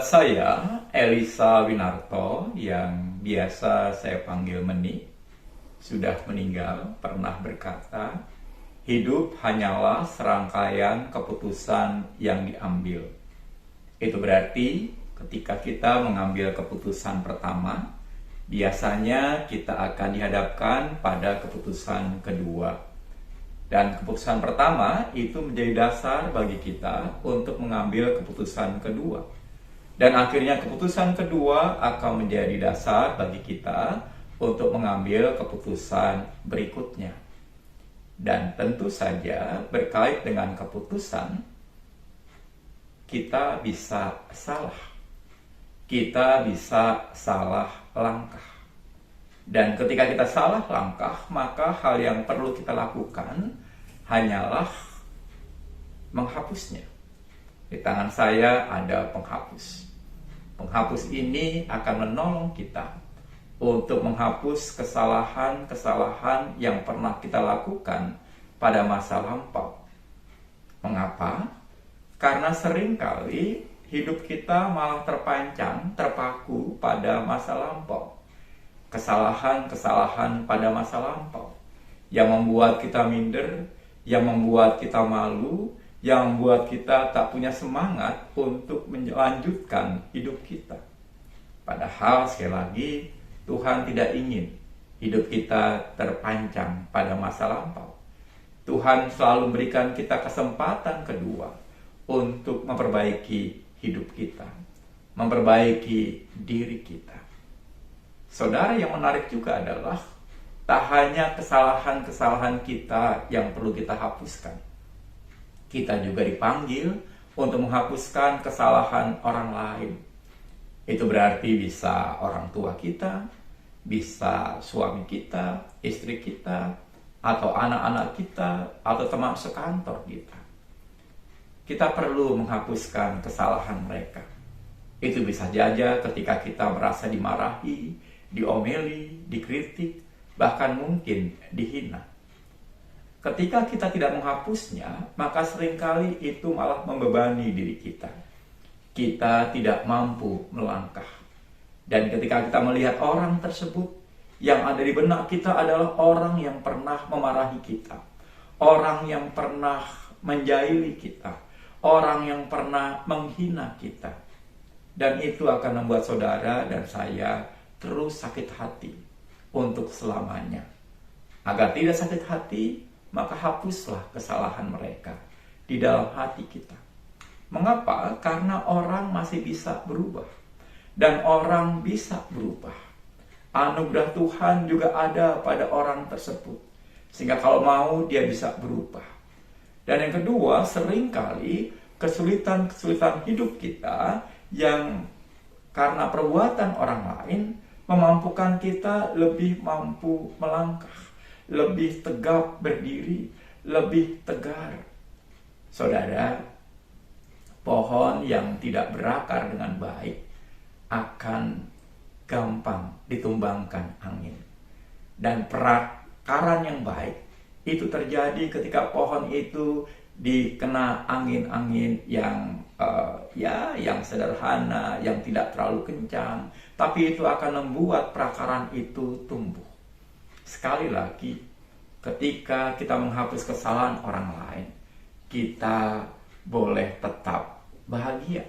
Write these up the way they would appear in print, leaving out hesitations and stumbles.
Saya, Elisa Winarto, yang biasa saya panggil Meni, sudah meninggal, pernah berkata, hidup hanyalah serangkaian keputusan yang diambil. Itu berarti ketika kita mengambil keputusan pertama, biasanya kita akan dihadapkan pada keputusan kedua. Dan keputusan pertama itu menjadi dasar bagi kita untuk mengambil keputusan kedua. Dan akhirnya keputusan kedua akan menjadi dasar bagi kita untuk mengambil keputusan berikutnya. Dan tentu saja berkait dengan keputusan, kita bisa salah. Kita bisa salah langkah. Dan ketika kita salah langkah, maka hal yang perlu kita lakukan hanyalah menghapusnya. Di tangan saya ada penghapus. Penghapus ini akan menolong kita untuk menghapus kesalahan-kesalahan yang pernah kita lakukan pada masa lampau. Mengapa? Karena seringkali hidup kita malah terpaku pada masa lampau. Kesalahan-kesalahan pada masa lampau yang membuat kita minder, yang membuat kita malu, yang membuat kita tak punya semangat untuk melanjutkan hidup kita. Padahal sekali lagi Tuhan tidak ingin hidup kita terpancang pada masa lampau. Tuhan selalu memberikan kita kesempatan kedua untuk memperbaiki hidup kita, memperbaiki diri kita. Saudara, yang menarik juga adalah tak hanya kesalahan-kesalahan kita yang perlu kita hapuskan. Kita juga dipanggil untuk menghapuskan kesalahan orang lain. Itu berarti bisa orang tua kita, bisa suami kita, istri kita, atau anak-anak kita, atau teman sekantor kita. Kita perlu menghapuskan kesalahan mereka. Itu bisa saja ketika kita merasa dimarahi, diomeli, dikritik, bahkan mungkin dihina. Ketika kita tidak menghapusnya, maka seringkali itu malah membebani diri kita. Kita tidak mampu melangkah. Dan ketika kita melihat orang tersebut, yang ada di benak kita adalah orang yang pernah memarahi kita, orang yang pernah menjahili kita, orang yang pernah menghina kita. Dan itu akan membuat saudara dan saya terus sakit hati untuk selamanya. Agar tidak sakit hati, maka hapuslah kesalahan mereka di dalam hati kita. Mengapa? Karena orang masih bisa berubah. Dan orang bisa berubah. Anugerah Tuhan juga ada pada orang tersebut. Sehingga kalau mau, dia bisa berubah. Dan yang kedua, seringkali kesulitan-kesulitan hidup kita yang karena perbuatan orang lain memampukan kita lebih mampu melangkah, lebih tegap berdiri, lebih tegar. Saudara, pohon yang tidak berakar dengan baik akan gampang ditumbangkan angin. Dan perakaran yang baik itu terjadi ketika pohon itu dikena angin-angin yang yang sederhana, yang tidak terlalu kencang, tapi itu akan membuat perakaran itu tumbuh. Sekali lagi, ketika kita menghapus kesalahan orang lain, kita boleh tetap bahagia.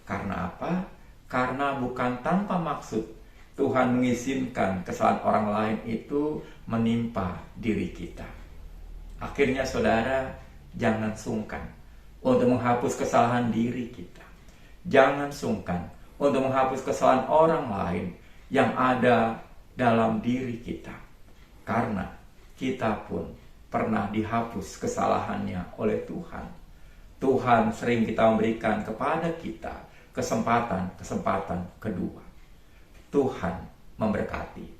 Karena apa? Karena bukan tanpa maksud Tuhan mengizinkan kesalahan orang lain itu menimpa diri kita. Akhirnya saudara, jangan sungkan untuk menghapus kesalahan diri kita. Jangan sungkan untuk menghapus kesalahan orang lain yang ada dalam diri kita. Karena kita pun pernah dihapus kesalahannya oleh Tuhan. Tuhan sering kita memberikan kepada kita kesempatan-kesempatan kedua. Tuhan memberkati.